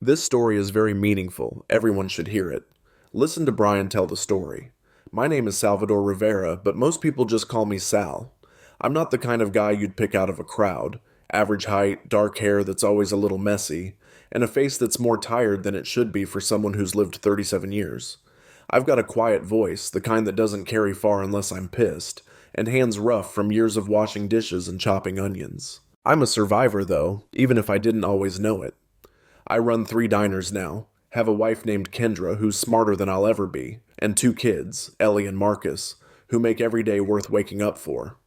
This story is very meaningful. Everyone should hear it. Listen to Brian tell the story. My name is Salvador Rivera, but most people just call me Sal. I'm not the kind of guy you'd pick out of a crowd. Average height, dark hair that's always a little messy, and a face that's more tired than it should be for someone who's lived 37 years. I've got a quiet voice, the kind that doesn't carry far unless I'm pissed, and hands rough from years of washing dishes and chopping onions. I'm a survivor, though, even if I didn't always know it. I run 3 diners now, have a wife named Kendra who's smarter than I'll ever be, and 2 kids, Ellie and Marcus, who make every day worth waking up for.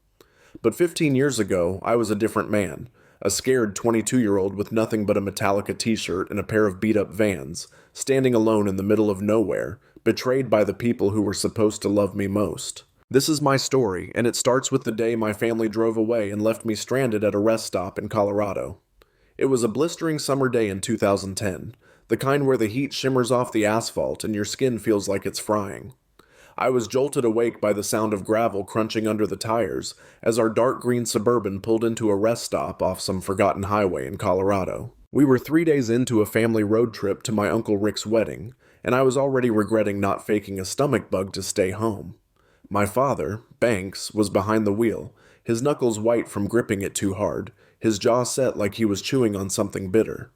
But 15 years ago, I was a different man, a scared 22-year-old with nothing but a Metallica t-shirt and a pair of beat-up Vans, standing alone in the middle of nowhere, betrayed by the people who were supposed to love me most. This is my story, and it starts with the day my family drove away and left me stranded at a rest stop in Colorado. It was a blistering summer day in 2010, the kind where the heat shimmers off the asphalt and your skin feels like it's frying. I was jolted awake by the sound of gravel crunching under the tires as our dark green Suburban pulled into a rest stop off some forgotten highway in Colorado. We were 3 days into a family road trip to my Uncle Rick's wedding, and I was already regretting not faking a stomach bug to stay home. My father, Banks, was behind the wheel, his knuckles white from gripping it too hard, his jaw set like he was chewing on something bitter.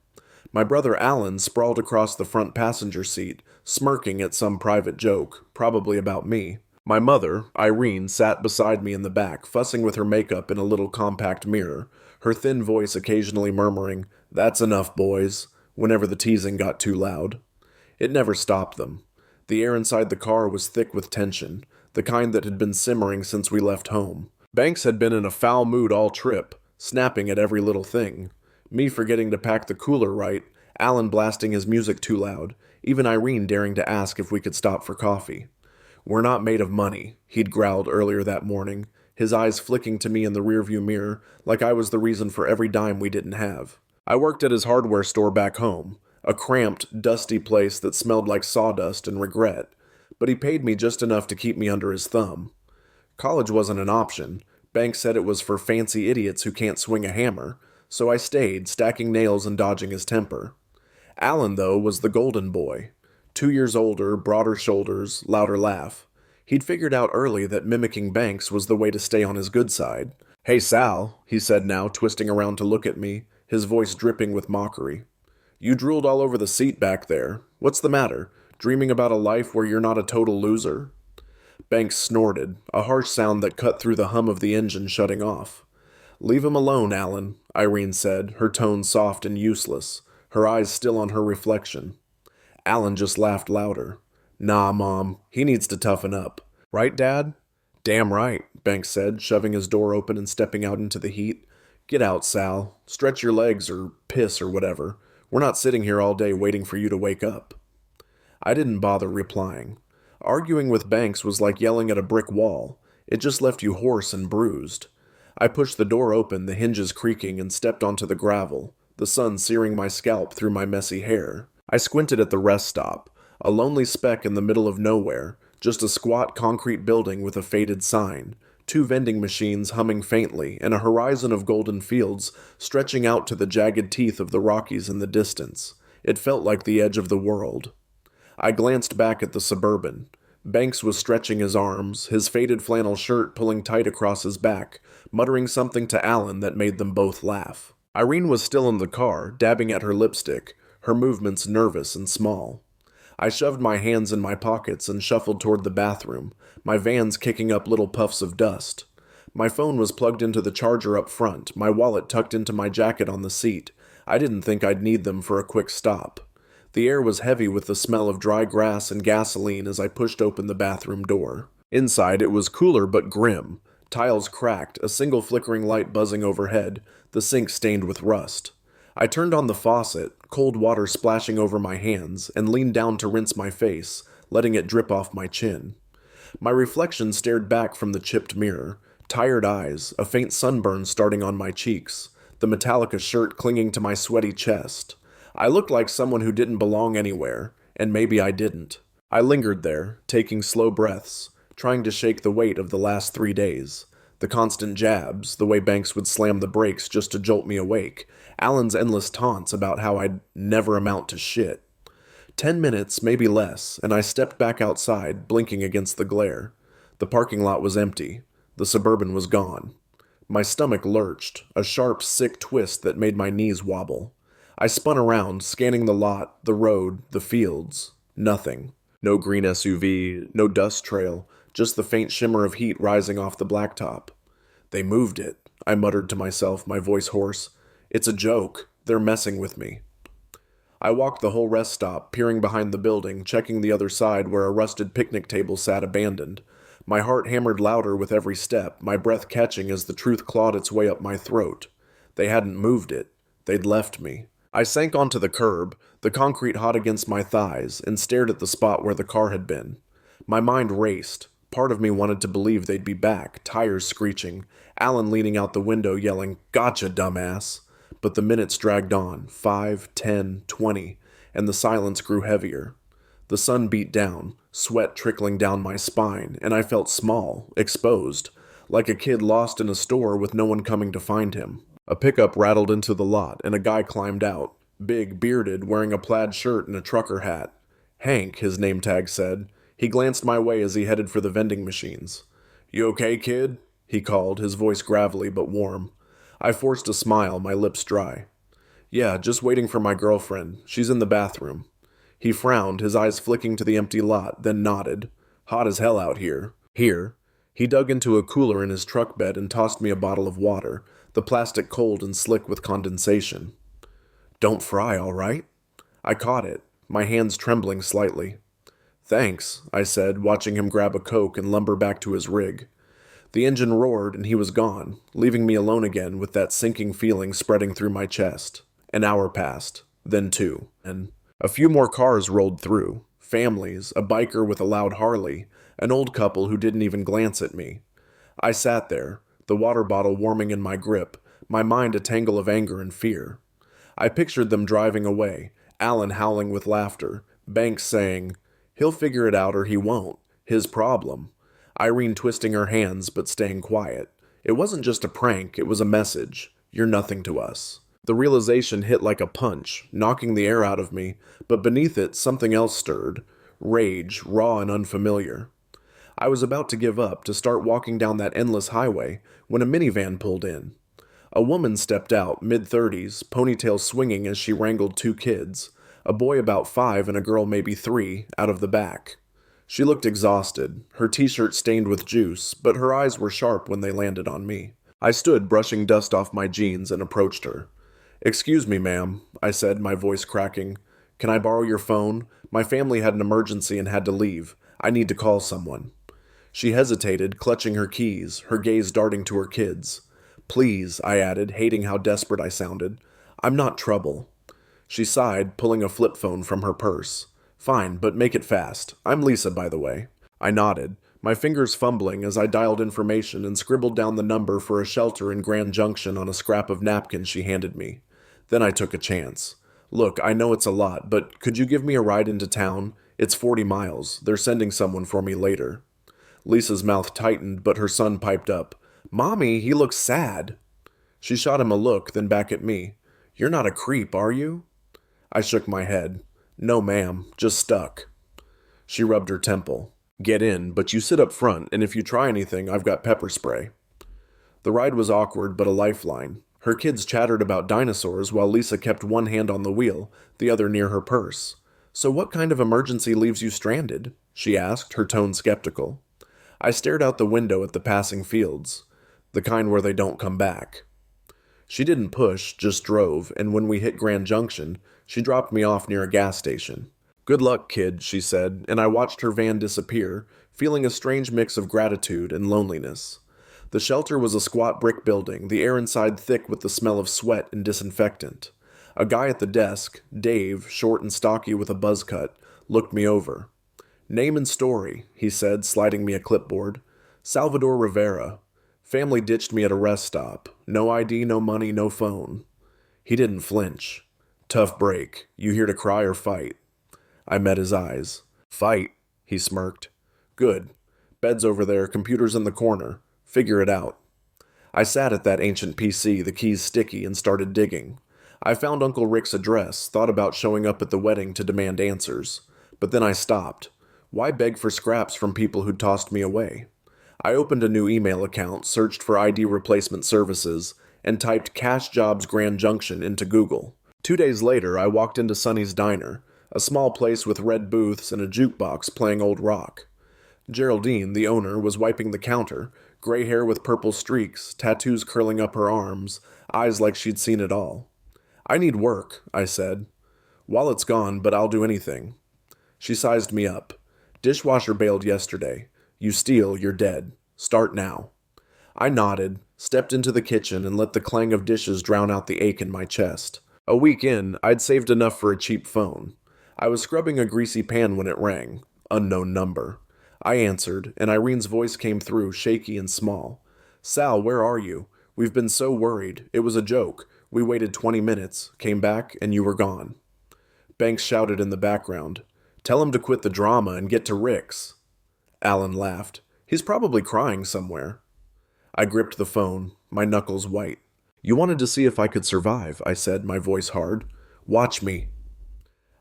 My brother Alan sprawled across the front passenger seat, smirking at some private joke, probably about me. My mother, Irene, sat beside me in the back, fussing with her makeup in a little compact mirror, her thin voice occasionally murmuring, "That's enough, boys," whenever the teasing got too loud. It never stopped them. The air inside the car was thick with tension, the kind that had been simmering since we left home. Banks had been in a foul mood all trip, snapping at every little thing. Me forgetting to pack the cooler right, Alan blasting his music too loud, even Irene daring to ask if we could stop for coffee. "We're not made of money," he'd growled earlier that morning, his eyes flicking to me in the rearview mirror like I was the reason for every dime we didn't have. I worked at his hardware store back home, a cramped, dusty place that smelled like sawdust and regret, but he paid me just enough to keep me under his thumb. College wasn't an option. Banks said it was for fancy idiots who can't swing a hammer, so I stayed, stacking nails and dodging his temper. Alan, though, was the golden boy. 2 years older, broader shoulders, louder laugh. He'd figured out early that mimicking Banks was the way to stay on his good side. "Hey, Sal," he said now, twisting around to look at me, his voice dripping with mockery. "You drooled all over the seat back there. What's the matter? Dreaming about a life where you're not a total loser?" Banks snorted, a harsh sound that cut through the hum of the engine shutting off. "Leave him alone, Alan," Irene said, her tone soft and useless, her eyes still on her reflection. Alan just laughed louder. "Nah, Mom, he needs to toughen up. Right, Dad?" "Damn right," Banks said, shoving his door open and stepping out into the heat. "Get out, Sal. Stretch your legs or piss or whatever. We're not sitting here all day waiting for you to wake up." I didn't bother replying. Arguing with Banks was like yelling at a brick wall. It just left you hoarse and bruised. I pushed the door open, the hinges creaking, and stepped onto the gravel, the sun searing my scalp through my messy hair. I squinted at the rest stop, a lonely speck in the middle of nowhere, just a squat concrete building with a faded sign, 2 vending machines humming faintly, and a horizon of golden fields stretching out to the jagged teeth of the Rockies in the distance. It felt like the edge of the world. I glanced back at the Suburban. Banks was stretching his arms, his faded flannel shirt pulling tight across his back, muttering something to Alan that made them both laugh. Irene was still in the car, dabbing at her lipstick, her movements nervous and small. I shoved my hands in my pockets and shuffled toward the bathroom, my Vans kicking up little puffs of dust. My phone was plugged into the charger up front, my wallet tucked into my jacket on the seat. I didn't think I'd need them for a quick stop. The air was heavy with the smell of dry grass and gasoline as I pushed open the bathroom door. Inside, it was cooler but grim. Tiles cracked, a single flickering light buzzing overhead, the sink stained with rust. I turned on the faucet, cold water splashing over my hands, and leaned down to rinse my face, letting it drip off my chin. My reflection stared back from the chipped mirror, tired eyes, a faint sunburn starting on my cheeks, the Metallica shirt clinging to my sweaty chest. I looked like someone who didn't belong anywhere, and maybe I didn't. I lingered there, taking slow breaths, trying to shake the weight of the last 3 days. The constant jabs, the way Banks would slam the brakes just to jolt me awake, Alan's endless taunts about how I'd never amount to shit. 10 minutes, maybe less, and I stepped back outside, blinking against the glare. The parking lot was empty. The Suburban was gone. My stomach lurched, a sharp, sick twist that made my knees wobble. I spun around, scanning the lot, the road, the fields. Nothing. No green SUV, no dust trail, just the faint shimmer of heat rising off the blacktop. They moved it, I muttered to myself, my voice hoarse. It's a joke. They're messing with me. I walked the whole rest stop, peering behind the building, checking the other side where a rusted picnic table sat abandoned. My heart hammered louder with every step, my breath catching as the truth clawed its way up my throat. They hadn't moved it. They'd left me. I sank onto the curb, the concrete hot against my thighs, and stared at the spot where the car had been. My mind raced. Part of me wanted to believe they'd be back, tires screeching, Alan leaning out the window yelling, "Gotcha, dumbass!" But the minutes dragged on, 5, 10, 20, and the silence grew heavier. The sun beat down, sweat trickling down my spine, and I felt small, exposed, like a kid lost in a store with no one coming to find him. A pickup rattled into the lot, and a guy climbed out, big, bearded, wearing a plaid shirt and a trucker hat. Hank, his name tag said. He glanced my way as he headed for the vending machines. "You okay, kid?" he called, his voice gravelly but warm. I forced a smile, my lips dry. "Yeah, just waiting for my girlfriend. She's in the bathroom." He frowned, his eyes flicking to the empty lot, then nodded. "Hot as hell out here." "Here." He dug into a cooler in his truck bed and tossed me a bottle of water, the plastic cold and slick with condensation. "Don't fry, all right?" I caught it, my hands trembling slightly. "Thanks," I said, watching him grab a Coke and lumber back to his rig. The engine roared and he was gone, leaving me alone again with that sinking feeling spreading through my chest. An hour passed, then 2, and a few more cars rolled through. Families, a biker with a loud Harley, an old couple who didn't even glance at me. I sat there, the water bottle warming in my grip, my mind a tangle of anger and fear. I pictured them driving away, Alan howling with laughter, Banks saying, "He'll figure it out or he won't. His problem." Irene twisting her hands but staying quiet. It wasn't just a prank, it was a message. You're nothing to us. The realization hit like a punch, knocking the air out of me, but beneath it something else stirred. Rage, raw and unfamiliar. I was about to give up, to start walking down that endless highway, when a minivan pulled in. A woman stepped out, mid-30s, ponytail swinging as she wrangled 2 kids, a boy about 5 and a girl maybe 3, out of the back. She looked exhausted, her t-shirt stained with juice, but her eyes were sharp when they landed on me. I stood brushing dust off my jeans and approached her. "Excuse me, ma'am," I said, my voice cracking. "Can I borrow your phone? My family had an emergency and had to leave. I need to call someone." She hesitated, clutching her keys, her gaze darting to her kids. "Please," I added, hating how desperate I sounded. "I'm not trouble." She sighed, pulling a flip phone from her purse. "Fine, but make it fast. I'm Lisa, by the way." I nodded, my fingers fumbling as I dialed information and scribbled down the number for a shelter in Grand Junction on a scrap of napkin she handed me. Then I took a chance. "Look, I know it's a lot, but could you give me a ride into town? It's 40 miles. They're sending someone for me later." Lisa's mouth tightened, but her son piped up. "Mommy, he looks sad." She shot him a look, then back at me. "You're not a creep, are you?" I shook my head. "No, ma'am, just stuck." She rubbed her temple. "Get in, but you sit up front, and if you try anything, I've got pepper spray." The ride was awkward, but a lifeline. Her kids chattered about dinosaurs while Lisa kept one hand on the wheel, the other near her purse. "So what kind of emergency leaves you stranded?" she asked, her tone skeptical. I stared out the window at the passing fields, the kind where they don't come back. She didn't push, just drove, and when we hit Grand Junction, she dropped me off near a gas station. "Good luck, kid," she said, and I watched her van disappear, feeling a strange mix of gratitude and loneliness. The shelter was a squat brick building, the air inside thick with the smell of sweat and disinfectant. A guy at the desk, Dave, short and stocky with a buzz cut, looked me over. "Name and story," he said, sliding me a clipboard. "Salvador Rivera. Family ditched me at a rest stop. No ID, no money, no phone." He didn't flinch. "Tough break. You here to cry or fight?" I met his eyes. "Fight," he smirked. "Good. Bed's over there, computer's in the corner. Figure it out." I sat at that ancient PC, the keys sticky, and started digging. I found Uncle Rick's address, thought about showing up at the wedding to demand answers. But then I stopped. Why beg for scraps from people who'd tossed me away? I opened a new email account, searched for ID replacement services, and typed Cash Jobs Grand Junction into Google. 2 days later, I walked into Sonny's Diner, a small place with red booths and a jukebox playing old rock. Geraldine, the owner, was wiping the counter, gray hair with purple streaks, tattoos curling up her arms, eyes like she'd seen it all. "I need work," I said. "Wallet's gone, but I'll do anything." She sized me up. "Dishwasher bailed yesterday. You steal, you're dead. Start now." I nodded, stepped into the kitchen, and let the clang of dishes drown out the ache in my chest. A week in, I'd saved enough for a cheap phone. I was scrubbing a greasy pan when it rang. Unknown number. I answered, and Irene's voice came through, shaky and small. "Sal, where are you? We've been so worried. It was a joke. We waited 20 minutes, came back, and you were gone." Banks shouted in the background, "Tell him to quit the drama and get to Rick's." Alan laughed. "He's probably crying somewhere." I gripped the phone, my knuckles white. "You wanted to see if I could survive," I said, my voice hard. "Watch me."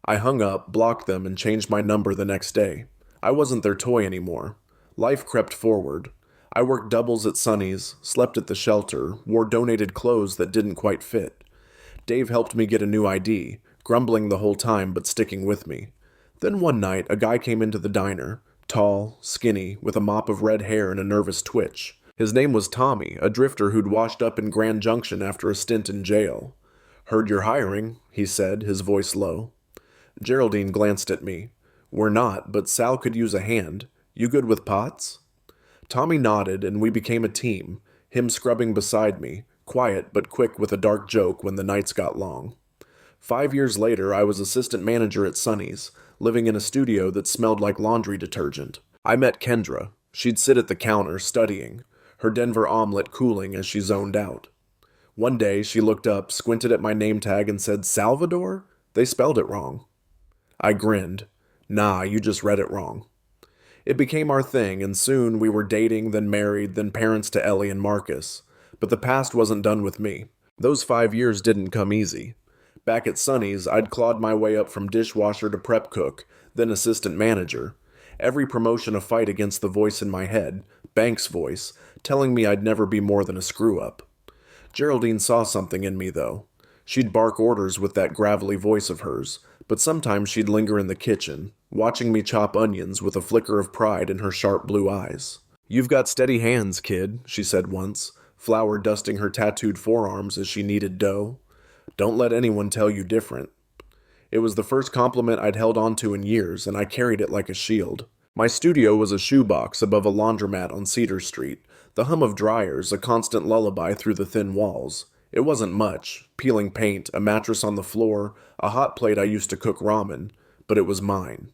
I hung up, blocked them, and changed my number the next day. I wasn't their toy anymore. Life crept forward. I worked doubles at Sonny's, slept at the shelter, wore donated clothes that didn't quite fit. Dave helped me get a new ID, grumbling the whole time but sticking with me. Then one night, a guy came into the diner, tall, skinny, with a mop of red hair and a nervous twitch. His name was Tommy, a drifter who'd washed up in Grand Junction after a stint in jail. "Heard you're hiring," he said, his voice low. Geraldine glanced at me. "We're not, but Sal could use a hand. You good with pots?" Tommy nodded, and we became a team, him scrubbing beside me, quiet but quick with a dark joke when the nights got long. 5 years later, I was assistant manager at Sonny's, living in a studio that smelled like laundry detergent. I met Kendra. She'd sit at the counter, studying, her Denver omelet cooling as she zoned out. One day, she looked up, squinted at my name tag, and said, "Salvador? They spelled it wrong." I grinned. "Nah, you just read it wrong." It became our thing, and soon we were dating, then married, then parents to Ellie and Marcus. But the past wasn't done with me. Those 5 years didn't come easy. Back at Sonny's, I'd clawed my way up from dishwasher to prep cook, then assistant manager. Every promotion a fight against the voice in my head, Banks' voice, telling me I'd never be more than a screw-up. Geraldine saw something in me, though. She'd bark orders with that gravelly voice of hers, but sometimes she'd linger in the kitchen, watching me chop onions with a flicker of pride in her sharp blue eyes. "You've got steady hands, kid," she said once, flour dusting her tattooed forearms as she kneaded dough. "Don't let anyone tell you different." It was the first compliment I'd held on to in years, and I carried it like a shield. My studio was a shoebox above a laundromat on Cedar Street, the hum of dryers a constant lullaby through the thin walls. It wasn't much, peeling paint, a mattress on the floor, a hot plate I used to cook ramen, but it was mine.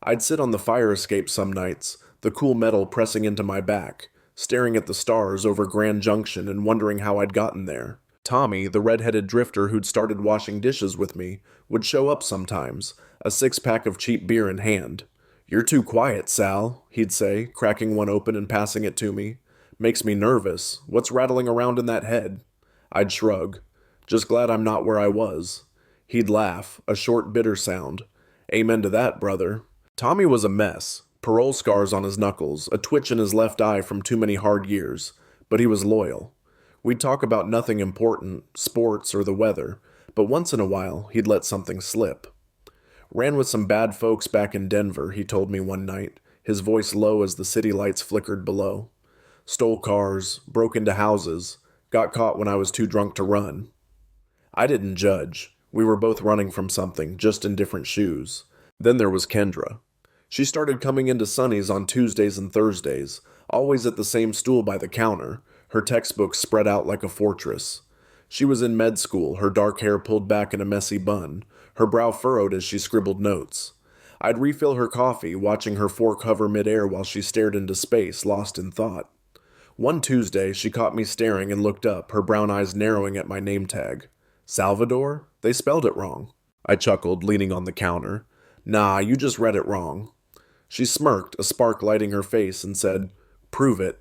I'd sit on the fire escape some nights, the cool metal pressing into my back, staring at the stars over Grand Junction and wondering how I'd gotten there. Tommy, the red-headed drifter who'd started washing dishes with me, would show up sometimes, a six-pack of cheap beer in hand. "You're too quiet, Sal," he'd say, cracking one open and passing it to me. "Makes me nervous. What's rattling around in that head?" I'd shrug. "Just glad I'm not where I was." He'd laugh, a short, bitter sound. "Amen to that, brother." Tommy was a mess. Parole scars on his knuckles, a twitch in his left eye from too many hard years. But he was loyal. We'd talk about nothing important, sports or the weather, but once in a while, he'd let something slip. "Ran with some bad folks back in Denver," he told me one night, his voice low as the city lights flickered below. "Stole cars, broke into houses, got caught when I was too drunk to run." I didn't judge. We were both running from something, just in different shoes. Then there was Kendra. She started coming into Sonny's on Tuesdays and Thursdays, always at the same stool by the counter, her textbooks spread out like a fortress. She was in med school, her dark hair pulled back in a messy bun, her brow furrowed as she scribbled notes. I'd refill her coffee, watching her fork hover midair while she stared into space, lost in thought. One Tuesday, she caught me staring and looked up, her brown eyes narrowing at my name tag. "Salvador? They spelled it wrong." I chuckled, leaning on the counter. "Nah, you just read it wrong." She smirked, a spark lighting her face, and said, "Prove it."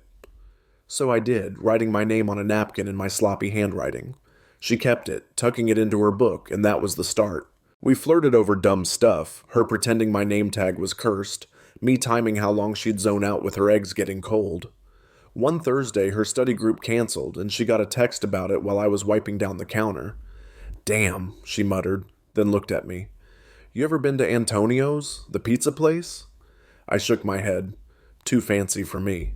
So I did, writing my name on a napkin in my sloppy handwriting. She kept it, tucking it into her book, and that was the start. We flirted over dumb stuff, her pretending my name tag was cursed, me timing how long she'd zone out with her eggs getting cold. One Thursday, her study group canceled, and she got a text about it while I was wiping down the counter. Damn, she muttered, then looked at me. You ever been to Antonio's, the pizza place? I shook my head. Too fancy for me.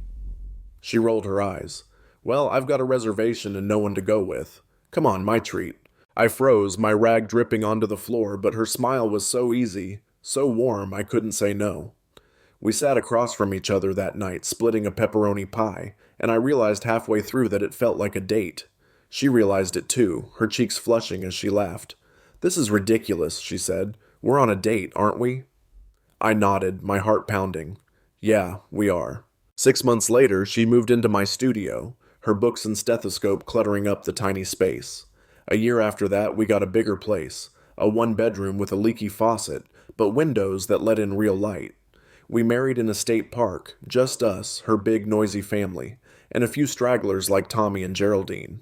She rolled her eyes. Well, I've got a reservation and no one to go with. Come on, my treat. I froze, my rag dripping onto the floor, but her smile was so easy, so warm, I couldn't say no. We sat across from each other that night, splitting a pepperoni pie, and I realized halfway through that it felt like a date. She realized it too, her cheeks flushing as she laughed. This is ridiculous, she said. We're on a date, aren't we? I nodded, my heart pounding. Yeah, we are. 6 months later, she moved into my studio, her books and stethoscope cluttering up the tiny space. A year after that, we got a bigger place, a one-bedroom with a leaky faucet, but windows that let in real light. We married in a state park, just us, her big, noisy family, and a few stragglers like Tommy and Geraldine.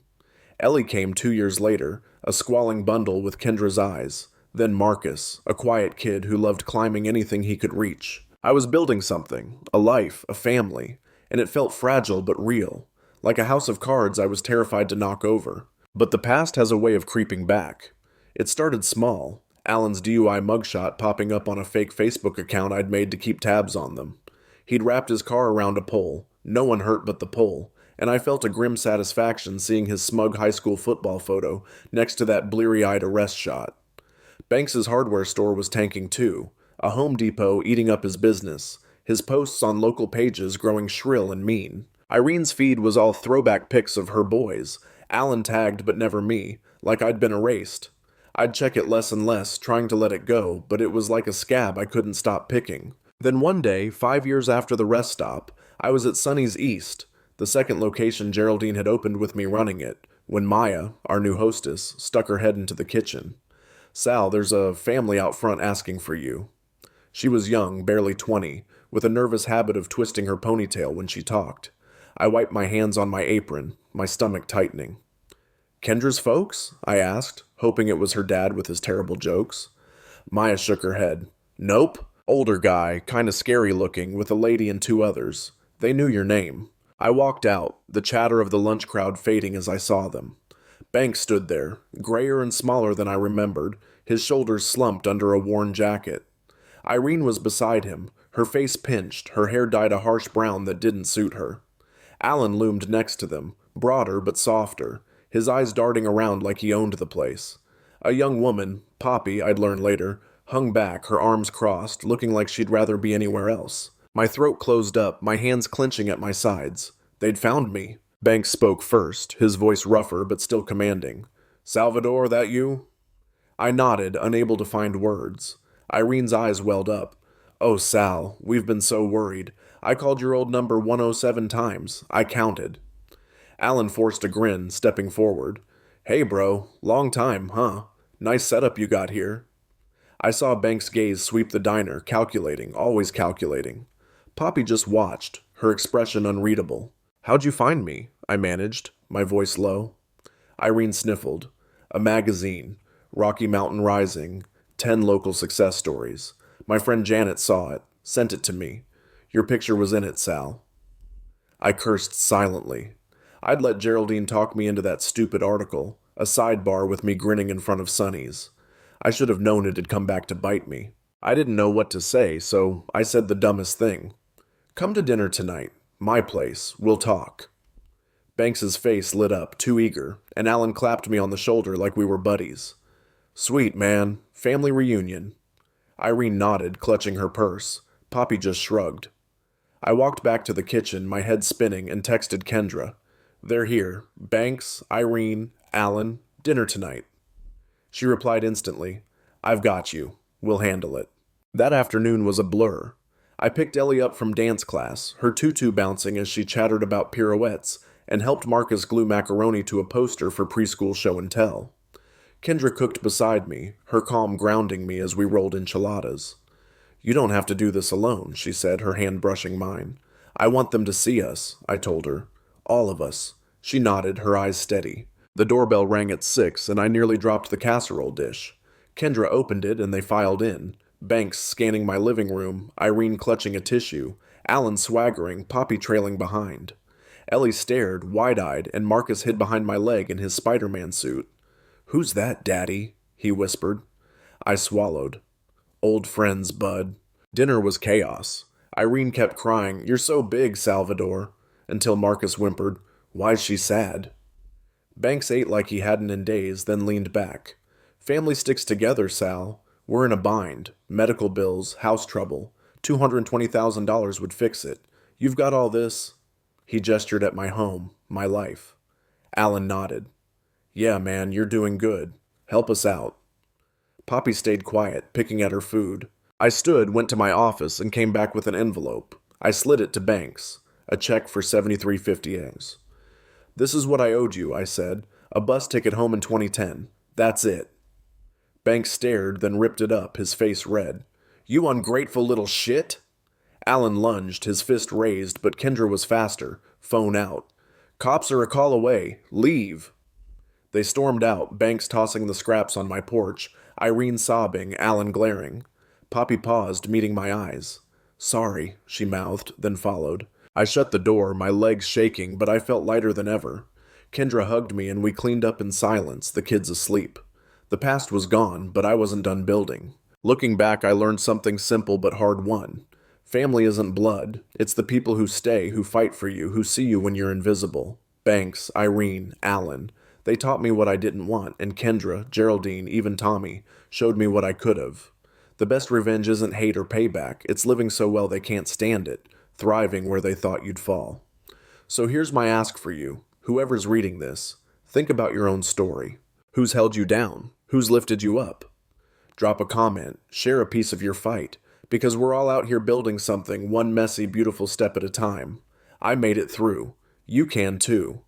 Ellie came 2 years later, a squalling bundle with Kendra's eyes. Then Marcus, a quiet kid who loved climbing anything he could reach. I was building something, a life, a family, and it felt fragile but real. Like a house of cards I was terrified to knock over. But the past has a way of creeping back. It started small. Alan's DUI mugshot popping up on a fake Facebook account I'd made to keep tabs on them. He'd wrapped his car around a pole, no one hurt but the pole, and I felt a grim satisfaction seeing his smug high school football photo next to that bleary-eyed arrest shot. Banks's hardware store was tanking too, a Home Depot eating up his business, his posts on local pages growing shrill and mean. Irene's feed was all throwback pics of her boys, Alan tagged but never me, like I'd been erased. I'd check it less and less, trying to let it go, but it was like a scab I couldn't stop picking. Then one day, 5 years after the rest stop, I was at Sunny's East, the second location Geraldine had opened with me running it, when Maya, our new hostess, stuck her head into the kitchen. Sal, there's a family out front asking for you. She was young, barely 20, with a nervous habit of twisting her ponytail when she talked. I wiped my hands on my apron, my stomach tightening. Kendra's folks? I asked, hoping it was her dad with his terrible jokes. Maya shook her head. Nope. Older guy, kinda scary looking, with a lady and 2 others. They knew your name. I walked out, the chatter of the lunch crowd fading as I saw them. Banks stood there, grayer and smaller than I remembered, his shoulders slumped under a worn jacket. Irene was beside him, her face pinched, her hair dyed a harsh brown that didn't suit her. Alan loomed next to them, broader but softer, his eyes darting around like he owned the place. A young woman, Poppy, I'd learn later, hung back, her arms crossed, looking like she'd rather be anywhere else. My throat closed up, my hands clenching at my sides. They'd found me. Banks spoke first, his voice rougher but still commanding. Salvador, that you? I nodded, unable to find words. Irene's eyes welled up. Oh, Sal, we've been so worried. I called your old number 107 times. I counted. Alan forced a grin, stepping forward. Hey, bro, long time, huh? Nice setup you got here. I saw Banks' gaze sweep the diner, calculating, always calculating. Poppy just watched, her expression unreadable. How'd you find me? I managed, my voice low. Irene sniffled. A magazine. Rocky Mountain Rising. 10 local success stories. My friend Janet saw it, sent it to me. Your picture was in it, Sal. I cursed silently. I'd let Geraldine talk me into that stupid article, a sidebar with me grinning in front of Sonny's. I should have known it'd come back to bite me. I didn't know what to say, so I said the dumbest thing. Come to dinner tonight. My place. We'll talk. Banks's face lit up, too eager, and Alan clapped me on the shoulder like we were buddies. Sweet, man. Family reunion. Irene nodded, clutching her purse. Poppy just shrugged. I walked back to the kitchen, my head spinning, and texted Kendra. They're here. Banks, Irene, Alan, dinner tonight. She replied instantly, I've got you. We'll handle it. That afternoon was a blur. I picked Ellie up from dance class, her tutu bouncing as she chattered about pirouettes, and helped Marcus glue macaroni to a poster for preschool show and tell. Kendra cooked beside me, her calm grounding me as we rolled enchiladas. You don't have to do this alone, she said, her hand brushing mine. I want them to see us, I told her. All of us. She nodded, her eyes steady. The doorbell rang at 6, and I nearly dropped the casserole dish. Kendra opened it, and they filed in. Banks scanning my living room, Irene clutching a tissue, Alan swaggering, Poppy trailing behind. Ellie stared, wide-eyed, and Marcus hid behind my leg in his Spider-Man suit. "Who's that, Daddy?" he whispered. I swallowed. "Old friends, bud." Dinner was chaos. Irene kept crying, "You're so big, Salvador," until Marcus whimpered, "Why's she sad?" Banks ate like he hadn't in days, then leaned back. "Family sticks together, Sal. We're in a bind. Medical bills, house trouble. $220,000 would fix it. You've got all this?" He gestured at my home, my life. Alan nodded. "Yeah, man, you're doing good. Help us out." Poppy stayed quiet, picking at her food. I stood, went to my office, and came back with an envelope. I slid it to Banks. A check for $73.50. "This is what I owed you," I said. "A bus ticket home in 2010. That's it." Banks stared, then ripped it up, his face red. "You ungrateful little shit!" Alan lunged, his fist raised, but Kendra was faster. Phone out. "Cops are a call away. Leave." They stormed out, Banks tossing the scraps on my porch, Irene sobbing, Alan glaring. Poppy paused, meeting my eyes. "Sorry," she mouthed, then followed. I shut the door, my legs shaking, but I felt lighter than ever. Kendra hugged me and we cleaned up in silence, the kids asleep. The past was gone, but I wasn't done building. Looking back, I learned something simple but hard won. Family isn't blood. It's the people who stay, who fight for you, who see you when you're invisible. Banks, Irene, Alan. They taught me what I didn't want, and Kendra, Geraldine, even Tommy, showed me what I could have. The best revenge isn't hate or payback. It's living so well they can't stand it, thriving where they thought you'd fall. So here's my ask for you. Whoever's reading this, think about your own story. Who's held you down? Who's lifted you up? Drop a comment, share a piece of your fight, because we're all out here building something one messy, beautiful step at a time. I made it through. You can too.